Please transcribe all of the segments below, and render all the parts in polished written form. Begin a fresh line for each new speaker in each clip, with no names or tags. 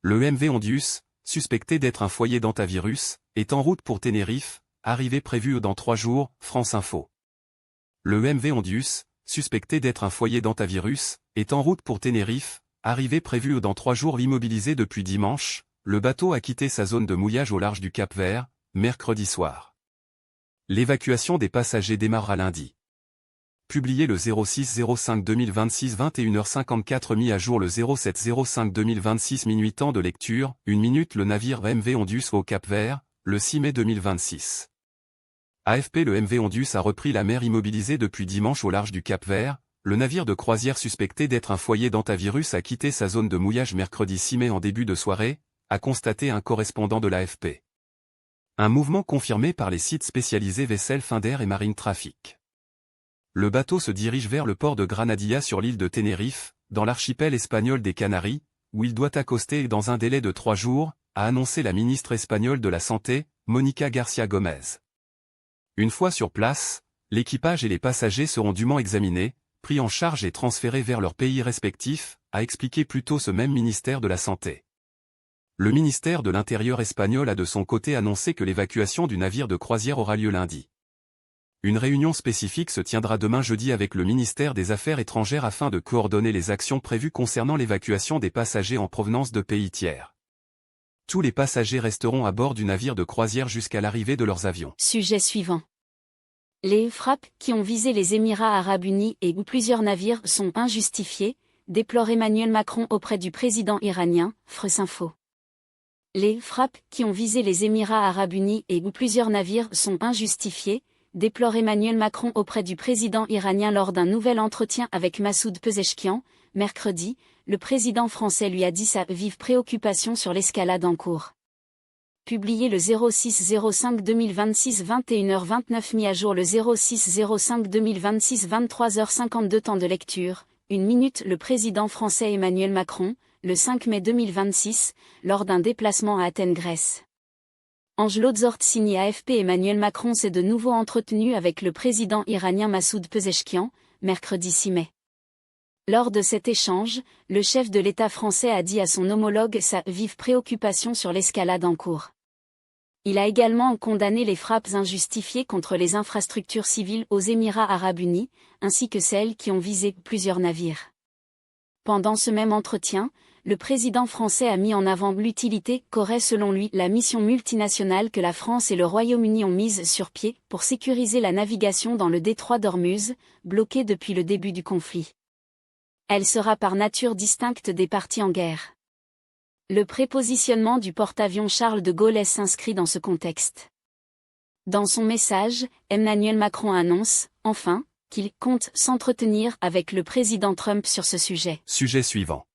Le MV Ondius, suspecté d'être un foyer d'hantavirus, est en route pour Tenerife, arrivée prévue dans 3 jours, France Info. Le MV Ondius, suspecté d'être un foyer d'hantavirus, est en route pour Tenerife, arrivée prévue dans 3 jours. Immobilisé depuis dimanche, le bateau a quitté sa zone de mouillage au large du Cap-Vert, mercredi soir. L'évacuation des passagers démarrera lundi. Publié le 06-05-2026 21h54 mis à jour le 07-05-2026 minuit. Temps de lecture, 1 minute. Le navire MV Ondius au Cap-Vert, le 6 mai 2026. AFP. Le MV Ondius a repris la mer immobilisé depuis dimanche au large du Cap-Vert. Le navire de croisière suspecté d'être un foyer d'hantavirus a quitté sa zone de mouillage mercredi 6 mai en début de soirée, a constaté un correspondant de l'AFP. Un mouvement confirmé par les sites spécialisés Vaisselle Finder et Marine Traffic. Le bateau se dirige vers le port de Granadilla sur l'île de Tenerife, dans l'archipel espagnol des Canaries, où il doit accoster dans un délai de 3 jours, a annoncé la ministre espagnole de la Santé, Mónica García Gómez. Une fois sur place, l'équipage et les passagers seront dûment examinés, pris en charge et transférés vers leurs pays respectifs, a expliqué plus tôt ce même ministère de la Santé. Le ministère de l'Intérieur espagnol a de son côté annoncé que l'évacuation du navire de croisière aura lieu lundi. Une réunion spécifique se tiendra demain jeudi avec le ministère des Affaires étrangères afin de coordonner les actions prévues concernant l'évacuation des passagers en provenance de pays tiers. Tous les passagers resteront à bord du navire de croisière jusqu'à l'arrivée de leurs avions.
Sujet suivant. Les frappes qui ont visé les Émirats arabes unis et où plusieurs navires sont injustifiées, déplore Emmanuel Macron auprès du président iranien, France Info. Les frappes qui ont visé les Émirats arabes unis et où plusieurs navires sont injustifiés, déplore Emmanuel Macron auprès du président iranien lors d'un nouvel entretien avec Massoud Pezeshkian. Mercredi, le président français lui a dit sa vive préoccupation sur l'escalade en cours. Publié le 06-05-2026 21h29 mis à jour le 06-05-2026 23h52 Temps de lecture, 1 minute. Le président français Emmanuel Macron, le 5 mai 2026, lors d'un déplacement à Athènes, Grèce. Angelo Zortzini. AFP. Emmanuel Macron s'est de nouveau entretenu avec le président iranien Massoud Pezeshkian, mercredi 6 mai. Lors de cet échange, le chef de l'État français a dit à son homologue sa vive préoccupation sur l'escalade en cours. Il a également condamné les frappes injustifiées contre les infrastructures civiles aux Émirats arabes unis, ainsi que celles qui ont visé plusieurs navires. Pendant ce même entretien, le président français a mis en avant l'utilité qu'aurait selon lui la mission multinationale que la France et le Royaume-Uni ont mise sur pied pour sécuriser la navigation dans le détroit d'Ormuz, bloqué depuis le début du conflit. Elle sera par nature distincte des parties en guerre. Le prépositionnement du porte-avions Charles de Gaulle s'inscrit dans ce contexte. Dans son message, Emmanuel Macron annonce, enfin, qu'il compte s'entretenir avec le président Trump sur ce sujet.
Sujet suivant.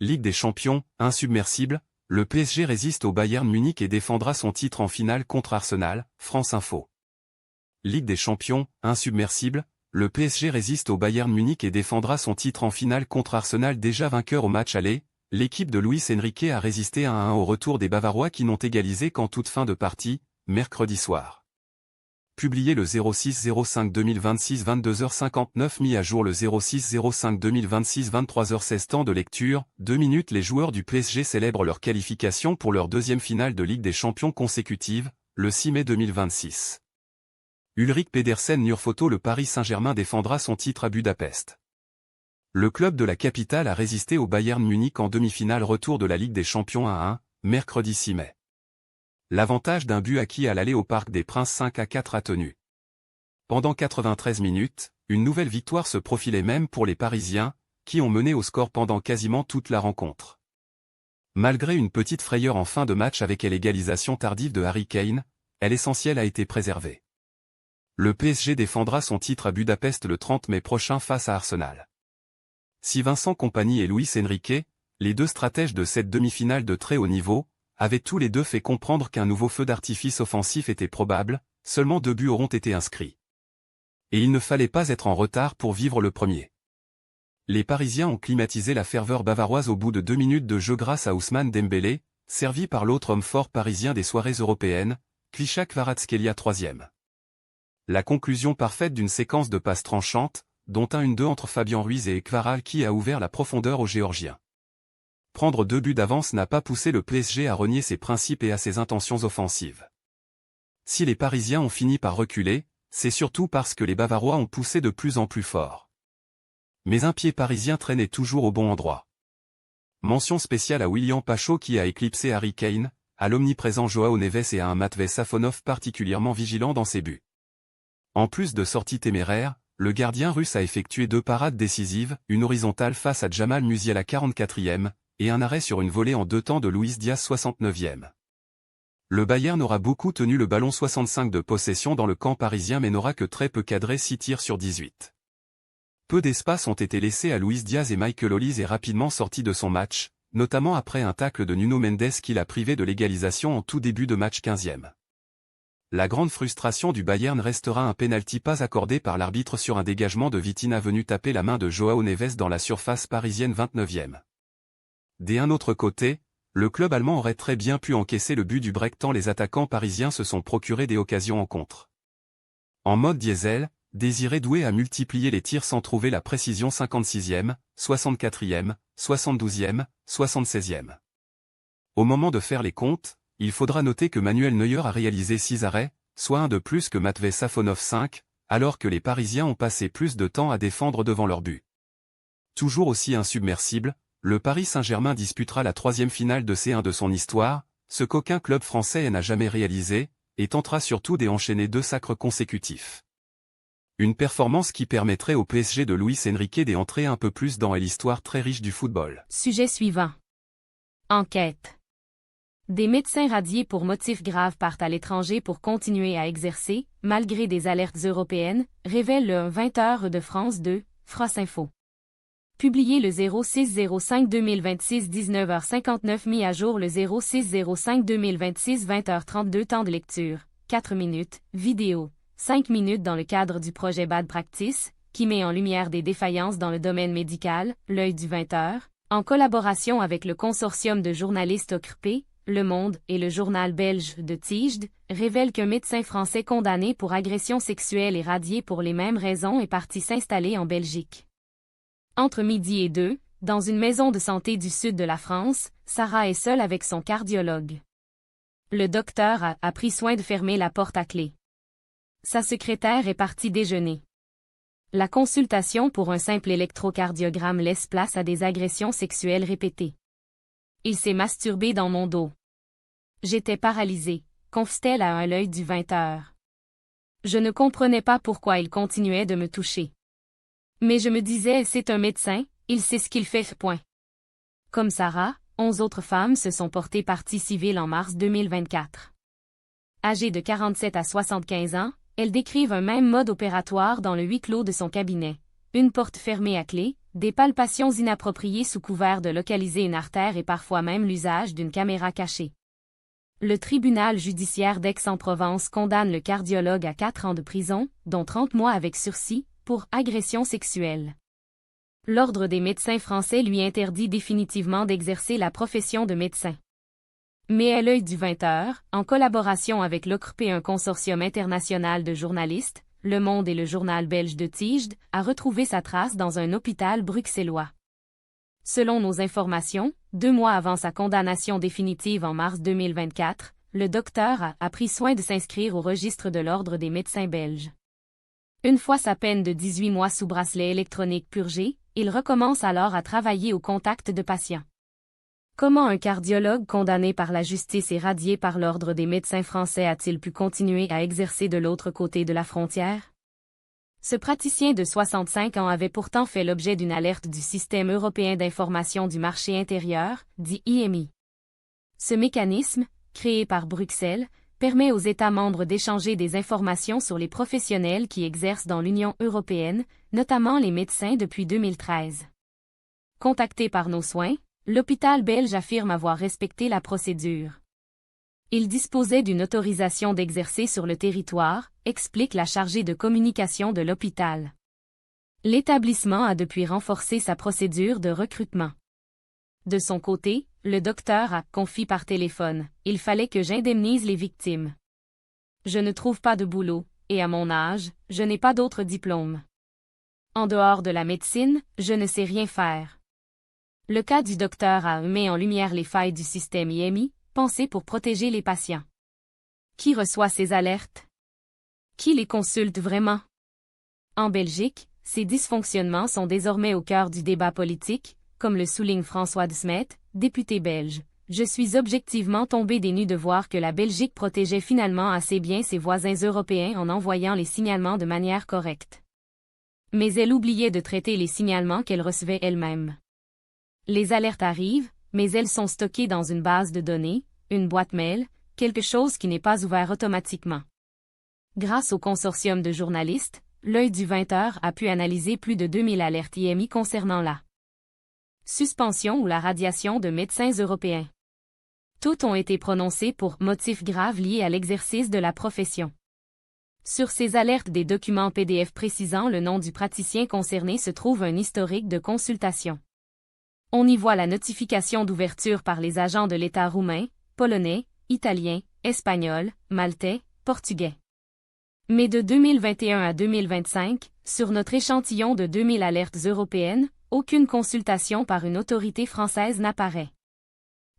Ligue des Champions, insubmersible, le PSG résiste au Bayern Munich et défendra son titre en finale contre Arsenal, France Info. Ligue des Champions, insubmersible, le PSG résiste au Bayern Munich et défendra son titre en finale contre Arsenal déjà vainqueur au match aller. L'équipe de Luis Enrique a résisté 1-1 au retour des Bavarois qui n'ont égalisé qu'en toute fin de partie, mercredi soir. Publié le 06-05-2026 22h59 mis à jour le 06-05-2026 23h16 Temps de lecture, 2 minutes. Les joueurs du PSG célèbrent leur qualification pour leur deuxième finale de Ligue des Champions consécutive, le 6 mai 2026. Ulrik Pedersen Nurphoto. Le Paris Saint-Germain défendra son titre à Budapest. Le club de la capitale a résisté au Bayern Munich en demi-finale retour de la Ligue des Champions 1-1, mercredi 6 mai. L'avantage d'un but acquis à l'aller au Parc des Princes 5-4 a tenu. Pendant 93 minutes, une nouvelle victoire se profilait même pour les Parisiens, qui ont mené au score pendant quasiment toute la rencontre. Malgré une petite frayeur en fin de match avec l'égalisation tardive de Harry Kane, l'essentiel a été préservé. Le PSG défendra son titre à Budapest le 30 mai prochain face à Arsenal. Si Vincent Kompany et Luis Enrique, les deux stratèges de cette demi-finale de très haut niveau, avaient tous les deux fait comprendre qu'un nouveau feu d'artifice offensif était probable, seulement 2 buts auront été inscrits. Et il ne fallait pas être en retard pour vivre le premier. Les Parisiens ont climatisé la ferveur bavaroise au bout de 2 minutes de jeu grâce à Ousmane Dembélé, servi par l'autre homme fort parisien des soirées européennes, Kvicha Kvaratskhelia 3e. La conclusion parfaite d'une séquence de passes tranchantes, dont un 1-2 entre Fabien Ruiz et Kvaral qui a ouvert la profondeur aux Géorgiens. prendre 2 buts d'avance n'a pas poussé le PSG à renier ses principes et à ses intentions offensives. Si les Parisiens ont fini par reculer, c'est surtout parce que les Bavarois ont poussé de plus en plus fort. Mais un pied parisien traînait toujours au bon endroit. Mention spéciale à William Pachot qui a éclipsé Harry Kane, à l'omniprésent Joao Neves et à un Matvei Safonov particulièrement vigilant dans ses buts. En plus de sorties téméraires, le gardien russe a effectué 2 parades décisives, une horizontale face à Jamal Musiala 44e, et un arrêt sur une volée en 2 temps de Luis Diaz 69e. Le Bayern aura beaucoup tenu le ballon 65 de possession dans le camp parisien mais n'aura que très peu cadré 6 tirs sur 18. Peu d'espace ont été laissés à Luis Diaz et Michael Olise est rapidement sorti de son match, notamment après un tacle de Nuno Mendes qui l'a privé de l'égalisation en tout début de match 15e. La grande frustration du Bayern restera un pénalty pas accordé par l'arbitre sur un dégagement de Vitinha venu taper la main de Joao Neves dans la surface parisienne 29e. D'un autre côté, le club allemand aurait très bien pu encaisser le but du break tant les attaquants parisiens se sont procurés des occasions en contre. En mode diesel, Désiré Doué a multiplié les tirs sans trouver la précision 56e, 64e, 72e, 76e. Au moment de faire les comptes, il faudra noter que Manuel Neuer a réalisé 6 arrêts, soit un de plus que Matvei Safonov 5, alors que les Parisiens ont passé plus de temps à défendre devant leur but. Toujours aussi insubmersible, le Paris Saint-Germain disputera la 3e finale de C1 de son histoire, ce qu'aucun club français n'a jamais réalisé, et tentera surtout d'enchaîner 2 sacres consécutifs. Une performance qui permettrait au PSG de Luis Enrique d'entrer un peu plus dans l'histoire très riche du football.
Sujet suivant. Enquête. Des médecins radiés pour motifs graves partent à l'étranger pour continuer à exercer, malgré des alertes européennes, révèle le 20h de France 2, France Info. Publié le 06-05-2026 19h59 mis à jour le 06-05-2026 20h32 temps de lecture, 4 minutes, vidéo, 5 minutes dans le cadre du projet Bad Practice, qui met en lumière des défaillances dans le domaine médical, l'œil du 20h, en collaboration avec le consortium de journalistes OCRP, Le Monde et le journal belge de Tijd, révèle qu'un médecin français condamné pour agression sexuelle et radié pour les mêmes raisons est parti s'installer en Belgique. Entre midi et 2, dans une maison de santé du sud de la France, Sarah est seule avec son cardiologue. Le docteur a pris soin de fermer la porte à clé. Sa secrétaire est partie déjeuner. La consultation pour un simple électrocardiogramme laisse place à des agressions sexuelles répétées. Il s'est masturbé dans mon dos. J'étais paralysée, confie-t-elle à l'œil du 20h. Je ne comprenais pas pourquoi il continuait de me toucher. Mais je me disais, c'est un médecin, il sait ce qu'il fait. Point. Comme Sarah, 11 autres femmes se sont portées partie civile en mars 2024. Âgées de 47 à 75 ans, elles décrivent un même mode opératoire dans le huis clos de son cabinet. Une porte fermée à clé, des palpations inappropriées sous couvert de localiser une artère et parfois même l'usage d'une caméra cachée. Le tribunal judiciaire d'Aix-en-Provence condamne le cardiologue à 4 ans de prison, dont 30 mois avec sursis, pour agression sexuelle. L'Ordre des médecins français lui interdit définitivement d'exercer la profession de médecin. Mais à l'œil du 20h, en collaboration avec l'OCRP et un consortium international de journalistes, Le Monde et le journal belge de Tijd, a retrouvé sa trace dans un hôpital bruxellois. Selon nos informations, 2 mois avant sa condamnation définitive en mars 2024, le docteur a pris soin de s'inscrire au registre de l'Ordre des médecins belges. Une fois sa peine de 18 mois sous bracelet électronique purgée, il recommence alors à travailler au contact de patients. Comment un cardiologue condamné par la justice et radié par l'Ordre des médecins français a-t-il pu continuer à exercer de l'autre côté de la frontière? Ce praticien de 65 ans avait pourtant fait l'objet d'une alerte du Système européen d'information du marché intérieur, dit IMI. Ce mécanisme, créé par Bruxelles, permet aux États membres d'échanger des informations sur les professionnels qui exercent dans l'Union européenne, notamment les médecins depuis 2013. Contacté par Nos Soins, l'hôpital belge affirme avoir respecté la procédure. Il disposait d'une autorisation d'exercer sur le territoire, explique la chargée de communication de l'hôpital. L'établissement a depuis renforcé sa procédure de recrutement. De son côté, le docteur a confié par téléphone, « Il fallait que j'indemnise les victimes. Je ne trouve pas de boulot, et à mon âge, je n'ai pas d'autre diplôme. En dehors de la médecine, je ne sais rien faire. Le cas du docteur a mis en lumière les failles du système IMI, pensé pour protéger les patients. Qui reçoit ces alertes? Qui les consulte vraiment? En Belgique, ces dysfonctionnements sont désormais au cœur du débat politique, comme le souligne François de Smet, député belge. Je suis objectivement tombé des nues de voir que la Belgique protégeait finalement assez bien ses voisins européens en envoyant les signalements de manière correcte. Mais elle oubliait de traiter les signalements qu'elle recevait elle-même. Les alertes arrivent, mais elles sont stockées dans une base de données, une boîte mail, quelque chose qui n'est pas ouvert automatiquement. Grâce au consortium de journalistes, l'œil du 20h a pu analyser plus de 2000 alertes IMI concernant la suspension ou la radiation de médecins européens. Toutes ont été prononcées pour motifs graves liés à l'exercice de la profession. Sur ces alertes des documents PDF précisant le nom du praticien concerné se trouve un historique de consultation. On y voit la notification d'ouverture par les agents de l'État roumain, polonais, italien, espagnol, maltais, portugais. Mais de 2021 à 2025, sur notre échantillon de 2000 alertes européennes, aucune consultation par une autorité française n'apparaît.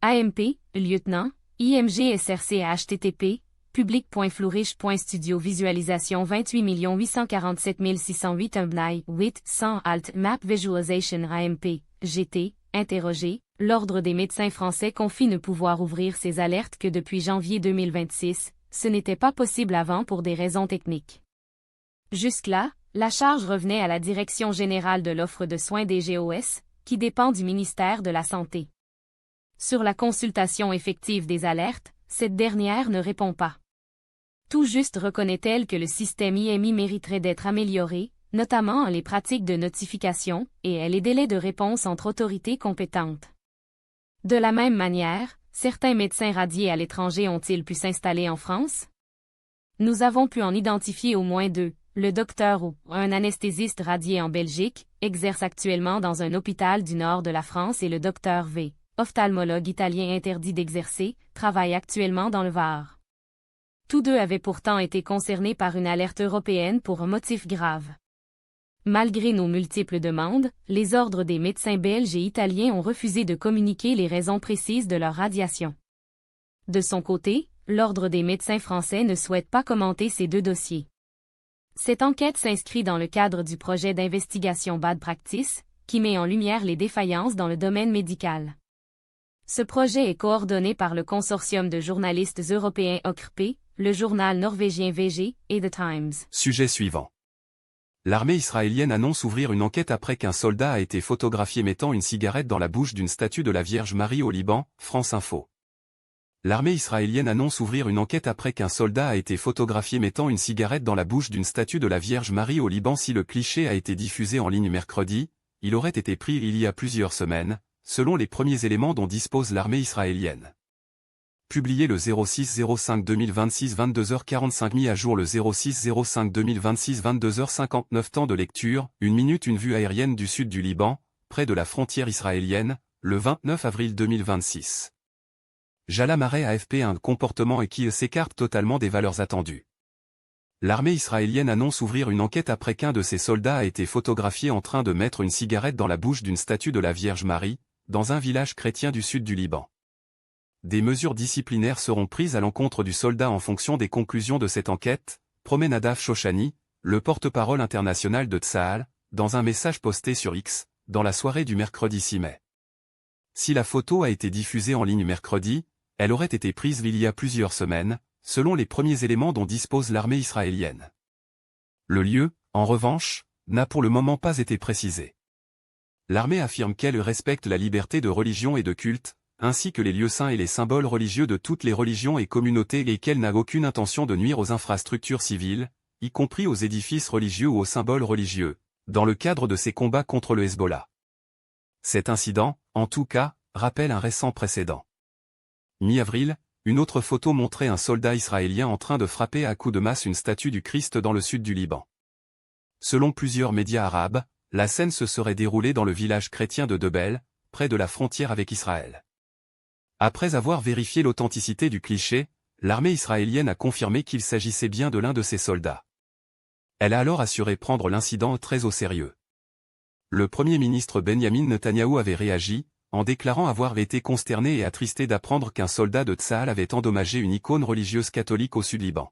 AMP, lieutenant, IMG SRC HTTP, public.flourish.studio visualisation 28 847 608 UmbNai 8 100 Alt Map Visualization AMP, GT, interrogé, l'Ordre des médecins français confie ne pouvoir ouvrir ces alertes que depuis janvier 2026, ce n'était pas possible avant pour des raisons techniques. Jusque-là, la charge revenait à la Direction générale de l'offre de soins DGOS, qui dépend du ministère de la Santé. Sur la consultation effective des alertes, cette dernière ne répond pas. Tout juste reconnaît-elle que le système IMI mériterait d'être amélioré, notamment en les pratiques de notification, et les délais de réponse entre autorités compétentes. De la même manière, certains médecins radiés à l'étranger ont-ils pu s'installer en France? Nous avons pu en identifier au moins deux. Le docteur ou un anesthésiste radié en Belgique, exerce actuellement dans un hôpital du nord de la France et le docteur V, ophtalmologue italien interdit d'exercer, travaille actuellement dans le Var. Tous deux avaient pourtant été concernés par une alerte européenne pour un motif grave. Malgré nos multiples demandes, les ordres des médecins belges et italiens ont refusé de communiquer les raisons précises de leur radiation. De son côté, l'Ordre des médecins français ne souhaite pas commenter ces deux dossiers. Cette enquête s'inscrit dans le cadre du projet d'investigation Bad Practice, qui met en lumière les défaillances dans le domaine médical. Ce projet est coordonné par le consortium de journalistes européens OCRP, le journal norvégien VG et The Times.
Sujet suivant. L'armée israélienne annonce ouvrir une enquête après qu'un soldat a été photographié mettant une cigarette dans la bouche d'une statue de la Vierge Marie au Liban, France Info. L'armée israélienne annonce ouvrir une enquête après qu'un soldat a été photographié mettant une cigarette dans la bouche d'une statue de la Vierge Marie au Liban. Si le cliché a été diffusé en ligne mercredi, il aurait été pris il y a plusieurs semaines, selon les premiers éléments dont dispose l'armée israélienne. Publié le 06-05-2026 22h45 mis à jour le 06-05-2026 22h59 temps de lecture, 1 minute une vue aérienne du sud du Liban, près de la frontière israélienne, le 29 avril 2026. Jala Marais AFP un comportement qui s'écarte totalement des valeurs attendues. L'armée israélienne annonce ouvrir une enquête après qu'un de ses soldats a été photographié en train de mettre une cigarette dans la bouche d'une statue de la Vierge Marie, dans un village chrétien du sud du Liban. Des mesures disciplinaires seront prises à l'encontre du soldat en fonction des conclusions de cette enquête, promet Nadav Shoshani, le porte-parole international de Tsahal, dans un message posté sur X, dans la soirée du mercredi 6 mai. Si la photo a été diffusée en ligne mercredi, elle aurait été prise il y a plusieurs semaines, selon les premiers éléments dont dispose l'armée israélienne. Le lieu, en revanche, n'a pour le moment pas été précisé. L'armée affirme qu'elle respecte la liberté de religion et de culte, ainsi que les lieux saints et les symboles religieux de toutes les religions et communautés et qu'elle n'a aucune intention de nuire aux infrastructures civiles, y compris aux édifices religieux ou aux symboles religieux, dans le cadre de ses combats contre le Hezbollah. Cet incident, en tout cas, rappelle un récent précédent. Mi-avril, une autre photo montrait un soldat israélien en train de frapper à coups de masse une statue du Christ dans le sud du Liban. Selon plusieurs médias arabes, la scène se serait déroulée dans le village chrétien de Debel, près de la frontière avec Israël. Après avoir vérifié l'authenticité du cliché, l'armée israélienne a confirmé qu'il s'agissait bien de l'un de ses soldats. Elle a alors assuré prendre l'incident très au sérieux. Le Premier ministre Benjamin Netanyahou avait réagi, en déclarant avoir été consterné et attristé d'apprendre qu'un soldat de Tsahal avait endommagé une icône religieuse catholique au Sud-Liban.